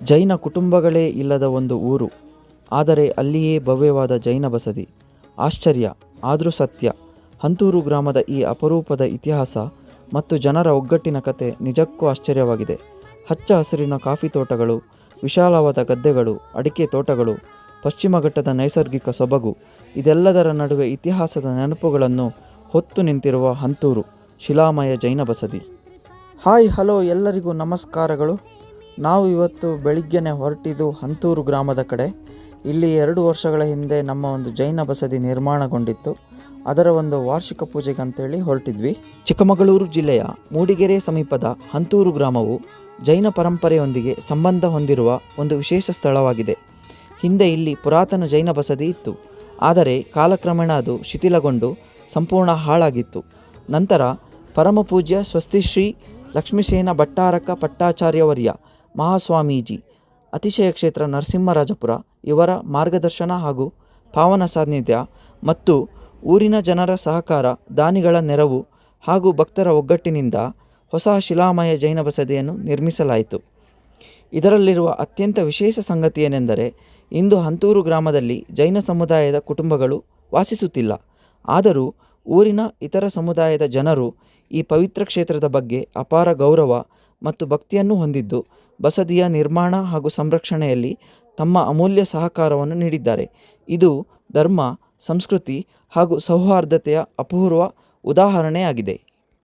ಜೈನ ಕುಟುಂಬಗಳೇ ಇಲ್ಲದ ಒಂದು ಊರು, ಆದರೆ ಅಲ್ಲಿಯೇ ಭವ್ಯವಾದ ಜೈನ ಬಸದಿ. ಆಶ್ಚರ್ಯ, ಆದರೂ ಸತ್ಯ. ಹಂತೂರು ಗ್ರಾಮದ ಈ ಅಪರೂಪದ ಇತಿಹಾಸ ಮತ್ತು ಜನರ ಒಗ್ಗಟ್ಟಿನ ಕತೆ ನಿಜಕ್ಕೂ ಆಶ್ಚರ್ಯವಾಗಿದೆ. ಹಚ್ಚ ಹಸಿರಿನ ಕಾಫಿ ತೋಟಗಳು, ವಿಶಾಲವಾದ ಗದ್ದೆಗಳು, ಅಡಿಕೆ ತೋಟಗಳು, ಪಶ್ಚಿಮ ಘಟ್ಟದ ನೈಸರ್ಗಿಕ ಸೊಬಗು, ಇದೆಲ್ಲದರ ನಡುವೆ ಇತಿಹಾಸದ ನೆನಪುಗಳನ್ನು ಹೊತ್ತು ನಿಂತಿರುವ ಹಂತೂರು ಶಿಲಾಮಯ ಜೈನ ಬಸದಿ. ಹಾಯ್ ಹಲೋ ಎಲ್ಲರಿಗೂ ನಮಸ್ಕಾರಗಳು. ನಾವು ಇವತ್ತು ಬೆಳಿಗ್ಗೆನೆ ಹೊರಟಿದ್ದು ಹಂತೂರು ಗ್ರಾಮದ ಕಡೆ. ಇಲ್ಲಿ 2 ವರ್ಷಗಳ ಹಿಂದೆ ನಮ್ಮ ಒಂದು ಜೈನ ಬಸದಿ ನಿರ್ಮಾಣಗೊಂಡಿತ್ತು. ಅದರ ಒಂದು ವಾರ್ಷಿಕ ಪೂಜೆಗೆ ಅಂತೇಳಿ ಹೊರಟಿದ್ವಿ. ಚಿಕ್ಕಮಗಳೂರು ಜಿಲ್ಲೆಯ ಮೂಡಿಗೆರೆ ಸಮೀಪದ ಹಂತೂರು ಗ್ರಾಮವು ಜೈನ ಪರಂಪರೆಯೊಂದಿಗೆ ಸಂಬಂಧ ಹೊಂದಿರುವ ಒಂದು ವಿಶೇಷ ಸ್ಥಳವಾಗಿದೆ. ಹಿಂದೆ ಇಲ್ಲಿ ಪುರಾತನ ಜೈನ ಬಸದಿ ಇತ್ತು, ಆದರೆ ಕಾಲಕ್ರಮೇಣ ಅದು ಶಿಥಿಲಗೊಂಡು ಸಂಪೂರ್ಣ ಹಾಳಾಗಿತ್ತು. ನಂತರ ಪರಮಪೂಜ್ಯ ಸ್ವಸ್ತಿಶ್ರೀ ಲಕ್ಷ್ಮೀಸೇನ ಭಟ್ಟಾರಕ ಪಟ್ಟಾಚಾರ್ಯವರ್ಯ ಮಹಾಸ್ವಾಮೀಜಿ, ಅತಿಶಯ ಕ್ಷೇತ್ರ ನರಸಿಂಹರಾಜಪುರ ಇವರ ಮಾರ್ಗದರ್ಶನ ಹಾಗೂ ಪಾವನ ಸಾನ್ನಿಧ್ಯ ಮತ್ತು ಊರಿನ ಜನರ ಸಹಕಾರ, ದಾನಿಗಳ ನೆರವು ಹಾಗೂ ಭಕ್ತರ ಒಗ್ಗಟ್ಟಿನಿಂದ ಹೊಸ ಶಿಲಾಮಯ ಜೈನ ಬಸದಿಯನ್ನು ನಿರ್ಮಿಸಲಾಯಿತು. ಇದರಲ್ಲಿರುವ ಅತ್ಯಂತ ವಿಶೇಷ ಸಂಗತಿ ಏನೆಂದರೆ, ಇಂದು ಹಂತೂರು ಗ್ರಾಮದಲ್ಲಿ ಜೈನ ಸಮುದಾಯದ ಕುಟುಂಬಗಳು ವಾಸಿಸುತ್ತಿಲ್ಲ. ಆದರೂ ಊರಿನ ಇತರ ಸಮುದಾಯದ ಜನರು ಈ ಪವಿತ್ರ ಕ್ಷೇತ್ರದ ಬಗ್ಗೆ ಅಪಾರ ಗೌರವ ಮತ್ತು ಭಕ್ತಿಯನ್ನು ಹೊಂದಿದ್ದು, ಬಸದಿಯ ನಿರ್ಮಾಣ ಹಾಗೂ ಸಂರಕ್ಷಣೆಯಲ್ಲಿ ತಮ್ಮ ಅಮೂಲ್ಯ ಸಹಕಾರವನ್ನು ನೀಡಿದ್ದಾರೆ. ಇದು ಧರ್ಮ, ಸಂಸ್ಕೃತಿ ಹಾಗೂ ಸೌಹಾರ್ದತೆಯ ಅಪೂರ್ವ ಉದಾಹರಣೆಯಾಗಿದೆ.